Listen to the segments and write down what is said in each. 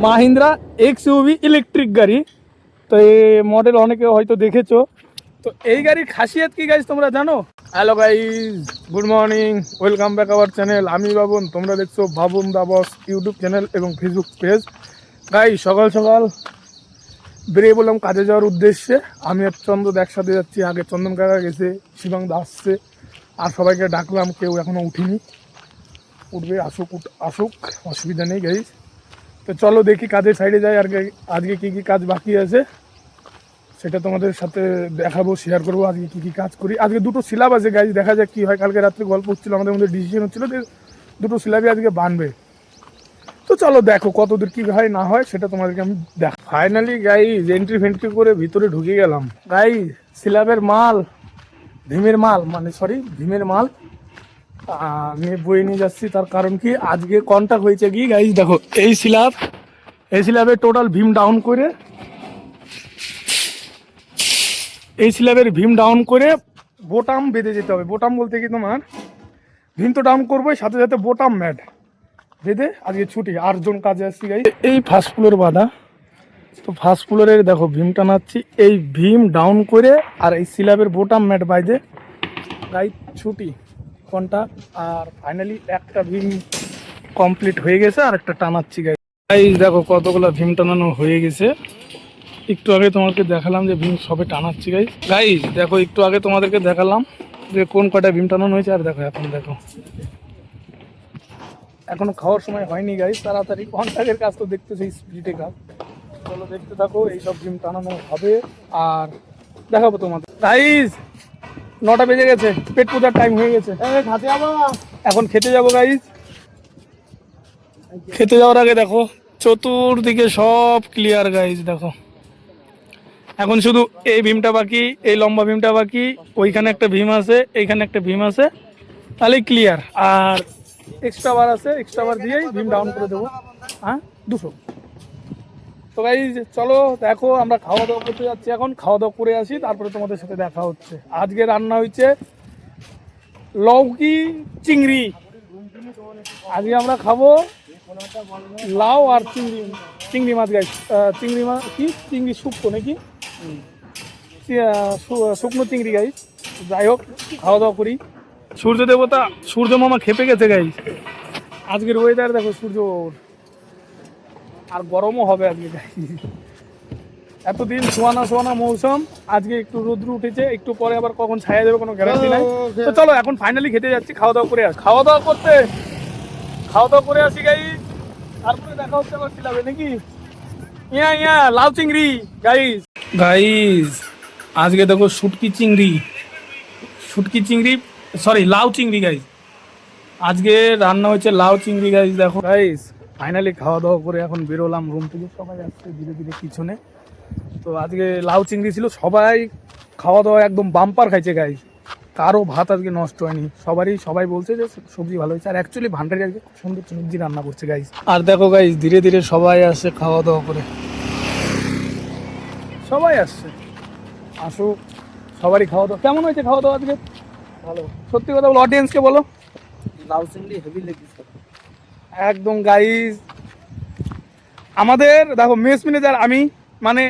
Mahindra XUV electric গাড়ি। তো এই মডেল অনেকে হয়তো দেখেছো। তো এই গাড়ির খাসিয়ত কি গাইজ তোমরা জানো? Hello guys, good morning, welcome back our channel. আমি বাবুন, তোমরা দেখছো বাবুন দা বস ইউটিউব চ্যানেল এবং ফেসবুক পেজ। গাইজ সকাল সকাল বেরিয়ে বললাম কাজে যাওয়ার উদ্দেশ্যে। আমি আর চন্দন একসাথে যাচ্ছি। আগে চন্দন কাকা গেছে, শিবাং দা আসছে, আর সবাইকে ডাকলাম, কেউ এখনও উঠিনি। উঠবে, আসুক আসুক, অসুবিধা নেই গাইজ। তো চলো দেখি কাজের সাইডে যাই, আর আজকে কী কী কাজ বাকি আছে সেটা তোমাদের সাথে দেখাবো, শেয়ার করবো আজকে কী কী কাজ করি। আজকে দুটো সিলাব আছে গাইজ, দেখা যাক কী হয়। কালকে রাত্রে গল্প হচ্ছিলো, আমাদের মধ্যে ডিসিশন হচ্ছিলো যে দুটো সিলাবই আজকে বানবে। তো চলো দেখো কতদূর কী হয় না হয় সেটা তোমাদেরকে আমি দেখ। ফাইনালি গাইজ এন্ট্রি ফেন্ট্রি করে ভিতরে ঢুকে গেলাম। গাইজ সিলাবের মাল, ভীমের মাল, ভীমের মাল নিয়ে বয়ে নিয়ে যাচ্ছি। তার কারণ কি, আজকে কন্ট্যাক্ট হয়েছে কি গাইজ, দেখো এই স্ল্যাবের টোটাল ভীম ডাউন করে, এই স্ল্যাবের ভীম ডাউন করে বোটাম বেঁধে যেতে হবে। বোটাম বলতে কি, তোমার ভীম তো ডাউন করবোই, সাথে সাথে বোটাম ম্যাট বেঁধে আজকে ছুটি। 8 জন কাজে আসছি গাইজ। এই ফার্স্ট ফ্লোর বাঁধা, তো ফার্স্ট ফ্লোরের দেখো ভীম টানাচ্ছি, এই ভীম ডাউন করে আর এই স্ল্যাবের বোটাম ম্যাট বাইদে গাইজ ছুটি কন্ট্যাক্ট। আর ফাইনালি একটা ভীম কমপ্লিট হয়ে গেছে, আর একটা টানাচ্ছি গাইজ। দেখো কতগুলো ভীম টানানো হয়ে গেছে। একটু আগে তোমাদেরকে দেখালাম যে ভীম সবে টানাচ্ছি গাইজ। দেখো একটু আগে তোমাদেরকে দেখালাম যে কোন কয়টা ভীম টানানো হয়েছে। আর দেখো এখন দেখো, এখনো খাওয়ার সময় হয়নি গাইজ। তাড়াতাড়ি কন্ট্রাক্টের কাজ তো দেখতেছি, স্পিডে কাজ। চলো দেখতে থাকো, এইসব ভীম টানানো হবে আর দেখাবো তোমাদের গাইজ। 9টা বেজে গেছে, পেট পূজার টাইম হয়ে গেছে। এখন খেতে যাবো গাইজ। খেতে যাওয়ার আগে দেখো চতুর্দিকে সব ক্লিয়ার গাইজ। দেখো এখন শুধু এই ভীমটা বাকি, এই লম্বা ভীমটা বাকি। ওইখানে একটা ভীম আছে, এইখানে একটা ভীম আছে, তাহলেই ক্লিয়ার। আর এক্সট্রা বার আছে, এক্সট্রা বার দিয়েই ভীম ডাউন করে দেবো। হ্যাঁ 200। তো গাইজ চলো দেখো, আমরা খাওয়া দাওয়া করতে যাচ্ছি এখন। খাওয়া দাওয়া করে আসি, তারপরে তোমাদের সাথে দেখা হচ্ছে। আজকে রান্না হয়েছে লৌকি চিংড়ি। আজকে আমরা খাবো লাউ আর চিংড়ি মাছ গাইজ। চিংড়ি মাছ কি, চিংড়ি শুক্তো নাকি, শুকনো চিংড়ি গাইজ। যাই হোক খাওয়া দাওয়া করি। সূর্য দেবতা, সূর্য মামা খেপে গেছে গাইজ। আজকের ওয়েদার দেখো, সূর্য আর গরমও হবে আজকে গাইজ। এতদিন সোয়ানা মৌসুম, আজকে একটু রোদ্র উঠেছে, একটু পরে আবার কখন ছায়া যাবে কোনো গ্যারান্টি নাই। তো চলো এখন ফাইনালি খেতে যাচ্ছি, খাওয়া দাওয়া করে আসি। খাওয়া দাওয়া করে আসি গাইজ। তারপরে দেখা হচ্ছে আবার সিলাবে নাকি। ইয়া লাউ চিংড়ি গাইজ। আজকে দেখো শুটকি চিংড়ি লাউ চিংড়ি গাইজ। আজকে রান্না হয়েছে লাউ চিংড়ি গাইজ। দেখো গাইজ ফাইনালি খাওয়া দাওয়া করে এখন বেরোলাম রুম থেকে। সবাই আসছে ধীরে ধীরে পিছনে। তো আজকে লাউ চিংড়ি ছিল, সবাই খাওয়া দাওয়া একদম বাম্পার খাইছে গাইজ। কারো ভাত আজকে নষ্ট হয়নি, সবাই বলছে যে সবজি ভালো হয়েছে। আর অ্যাকচুয়ালি ভান্ডারি আজকে খুব সুন্দর সবজি রান্না করছে গাইজ। আর দেখো গাইজ ধীরে ধীরে সবাই আসছে খাওয়া দাওয়া করে, সবাই আসছে, আসুক। সবারই খাওয়া দাওয়া কেমন হয়েছে? খাওয়া দাওয়া আজকে ভালো। সত্যি কথা বলো, অডিয়েন্সকে বলো। লাউ চিংড়ি হেভি লেগেছে একদম গাইজ। আমাদের দেখো মেস ম্যানেজার আমি, মানে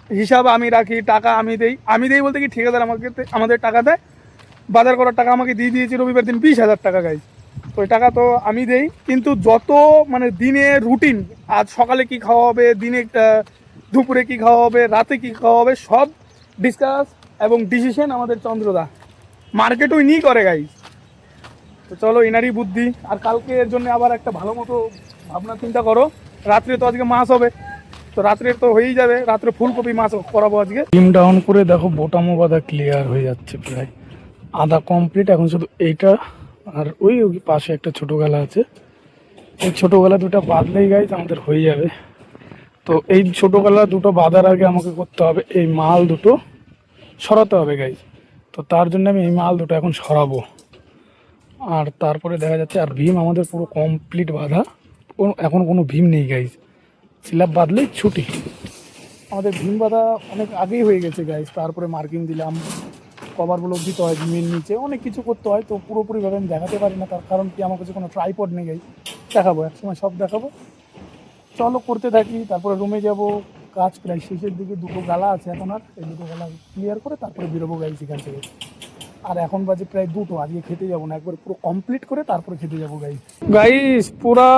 হিসাব আমি রাখি, টাকা আমি দেই বলতে কি, ঠিকাদার আমাদের টাকা দেয়। বাজার করার টাকা আমাকে দিয়ে দিয়েছি রবিবার দিন 20,000 টাকা গাইজ। তো ওই টাকা তো আমি দেই, কিন্তু যত মানে দিনে রুটিন, আজ সকালে কি খাওয়া হবে, দিনে দুপুরে কি খাওয়া হবে, রাতে কি খাওয়া হবে, সব ডিসকাস এবং ডিসিশন আমাদের চন্দ্রদা। মার্কেট ওই নিয়েই করে গাইজ। তো চলো এনারই বুদ্ধি। আর কালকে এর জন্য আবার একটা ভালো মতো ভাবনা চিন্তা করো। রাত্রে তো আজকে মাছ হবে, তো রাত্রে তো হয়েই যাবে, রাত্রে ফুলকপি মাছ করাবো আজকে। ডিম ডাউন করে দেখো বোটামো বাঁধা ক্লিয়ার হয়ে যাচ্ছে, প্রায় আধা কমপ্লিট। এখন শুধু এইটা আর ওই পাশে একটা ছোটো গালা আছে, এই ছোটো গালা দুটো বাঁধলেই গাইজ আমাদের হয়ে যাবে। তো এই ছোটো গালা দুটো বাঁধার আগে আমাকে করতে হবে এই মাল দুটো সরাতে হবে গাইজ। তো তার জন্য আমি এই মাল দুটো এখন সরাবো। আর তারপরে দেখা যাচ্ছে আর ভীম আমাদের পুরো কমপ্লিট বাঁধা, এখন কোনো ভীম নেই গাইজ। স্ল্যাব বাঁধলেই ছুটি। আমাদের ভীম বাঁধা অনেক আগেই হয়ে গেছে গাইজ। তারপরে মার্কিং দিলাম, কভারগুলো দিতে হয় ভীমের নিচে, অনেক কিছু করতে হয়। তো পুরোপুরিভাবে আমি দেখাতে পারি না, তার কারণ কি আমার কাছে কোনো ট্রাইপড নেই গাইজ। দেখাবো একসময়, সব দেখাবো। চলো করতে থাকি, তারপরে রুমে যাব। কাজ প্রায় শেষের দিকে, দুটো গালা আছে এখন, আর এই দুটো গালা ক্লিয়ার করে তারপরে বেরোবো গাইজ এখান থেকে। আর এখন বাজে প্রায় দুটো, আজকে খেতে যাবো না, একবার পুরো কমপ্লিট করে তারপরে খেতে যাবো গাইজ। গাইজ পুরা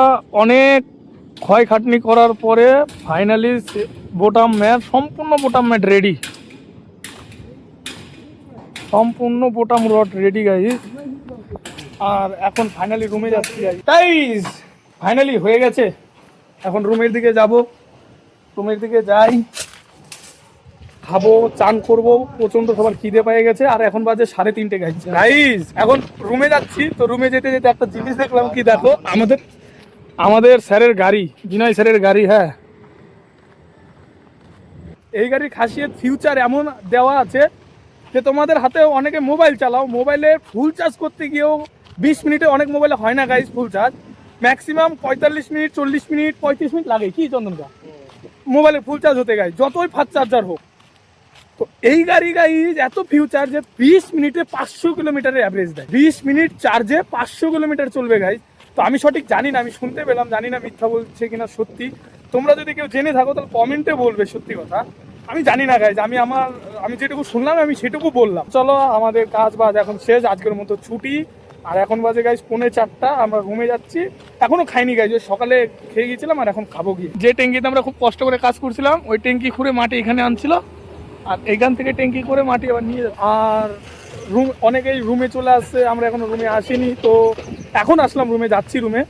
অনেক ক্ষয় খাটনি করার পরে ফাইনালি বোটাম ম্যাট, সম্পূর্ণ বোটাম ম্যাট রেডি, সম্পূর্ণ বোটাম রড রেডি গাইজ। আর এখন ফাইনালি রুমে যাচ্ছি গাইজ, ফাইনালি হয়ে গেছে। এখন রুমের দিকে যাব, রুমের দিকে যাই, খাবো, চান করবো, প্রচন্ড সবার খিদে পেয়ে গেছে। আর এখন বাজে 3:30 গাইজ। এখন রুমে যাচ্ছি, তো রুমে যেতে যেতে একটা জিনিস দেখলাম, কি দেখো, আমাদের স্যারের গাড়ি, বিনয় স্যারের গাড়ি। হ্যাঁ, এই গাড়ির খাসিয়ত ফিউচার এমন দেওয়া আছে যে তোমাদের হাতে অনেকে মোবাইল চালাও, মোবাইলে ফুল চার্জ করতে গিয়েও 20 মিনিটে, অনেক মোবাইলে হয় না guys full charge, maximum 45 minute, 40 minute, 35 minute লাগে, কি চন্দনকা মোবাইলে ফুল চার্জ হতে গাইজ, যতই ফাস্ট চার্জার হোক। তো এই গাড়ি গাইজ এত ফিউচার যে 20 মিনিটে 500 কিলোমিটারের অ্যাভারেজ দেয়, 20 মিনিট চার্জে 500 কিলোমিটার চলবে গাইজ। তো আমি সঠিক জানি না, আমি শুনতে পেলাম, জানি না মিথ্যা বলছে কিনা সত্যি। তোমরা যদি কেউ জেনে থাকো তাহলে কমেন্টে বলবে সত্যি কথা, আমি জানি না গাইজ। আমি যেটুকু শুনলাম আমি সেটুকু বললাম। চলো, আমাদের কাজ বাজ এখন শেষ, আজকের মতো ছুটি। আর এখন বাজে গাইজ 3:45, আমরা রুমে যাচ্ছি। এখনো খাইনি গাইজ, সকালে খেয়ে গিয়েছিলাম আর এখন খাবো গিয়ে। যে ট্যাঙ্কিতে আমরা খুব কষ্ট করে কাজ করছিলাম, ওই ট্যাঙ্কি খুঁড়ে মাটি এখানে আনছিল, আর এখান থেকে ট্যাঙ্কি করে মাটি আবার নিয়ে যাচ্ছে। আর অনেকেই রুমে চলে আসছে, আমরা এখনো রুমে আসিনি, তো এখন আসলাম রুমে, যাচ্ছি রুমে।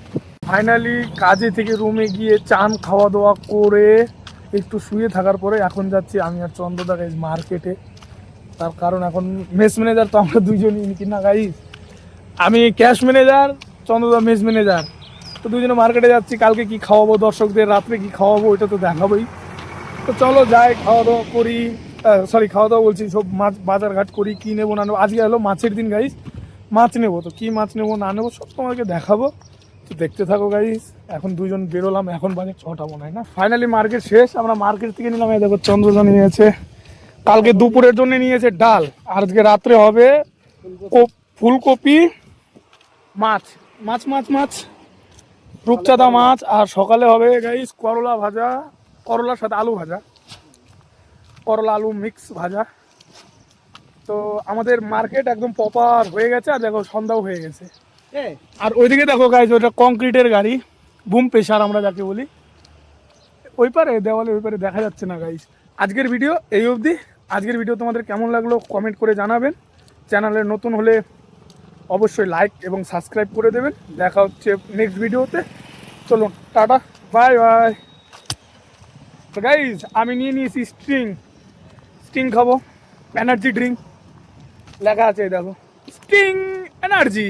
ফাইনালি কাজে থেকে রুমে গিয়ে চান খাওয়া দাওয়া করে একটু শুয়ে থাকার পরে এখন যাচ্ছি আমি আর চন্দ্রদা গাইজ মার্কেটে। তার কারণ এখন মেস ম্যানেজার তো আমরা দুইজনই কিনা গাইজ, আমি ক্যাশ ম্যানেজার, চন্দ্রদা মেস ম্যানেজার, তো দুজনে মার্কেটে যাচ্ছি। কালকে কি খাওয়াবো দর্শকদের, রাত্রে কি খাওয়াবো ওইটা তো দেখাবোই। তো চলো যাই, খাওয়া দাওয়া করি, খাওয়া দাওয়া বলছি, সব মাছ বাজার ঘাট করি, কী নেবো না নেবো। আজকে হলো মাছের দিন গাইজ, মাছ নেবো, তো কী মাছ নেবো না নেবো সব তোমাকে দেখাবো, তো দেখতে থাকো গাইজ। এখন দুজন বেরোলাম, এখন বাজে 6টা মনে হয় না। ফাইনালি মার্কেট শেষ, আমরা মার্কেট থেকে নিলাম, এই দেখো চন্দ্রদা নিয়েছে, কালকে দুপুরের জন্য নিয়েছে ডাল, আর আজকে রাত্রে হবে ফুলকপি, মাছ মাছ মাছ মাছ রূপচাঁদা মাছ, আর সকালে হবে গাইজ করলা ভাজা, করলার সাথে আলু ভাজা, করলা আলু মিক্স ভাজা। তো আমাদের মার্কেট একদম প্রপার হয়ে গেছে, আর দেখো সন্ধ্যাও হয়ে গেছে। আর ওইদিকে দেখো গাইজ, ওইটা কংক্রিটের গাড়ি, বুম প্রেশার আমরা যাকে বলি, ওই পারে দেওয়ালে ওই পারে দেখা যাচ্ছে না গাইজ। আজকের ভিডিও এই অবধি। আজকের ভিডিও তোমাদের কেমন লাগলো কমেন্ট করে জানাবেন। চ্যানেলে নতুন হলে অবশ্যই লাইক এবং সাবস্ক্রাইব করে দেবেন। দেখা হচ্ছে নেক্সট ভিডিওতে। চলুন টাটা, বাই বাই। তো গাইজ আমি নিয়ে নিয়েছি স্টিং খাবো, এনার্জি ড্রিঙ্ক লেখা আছে দেখো, স্টিং এনার্জি।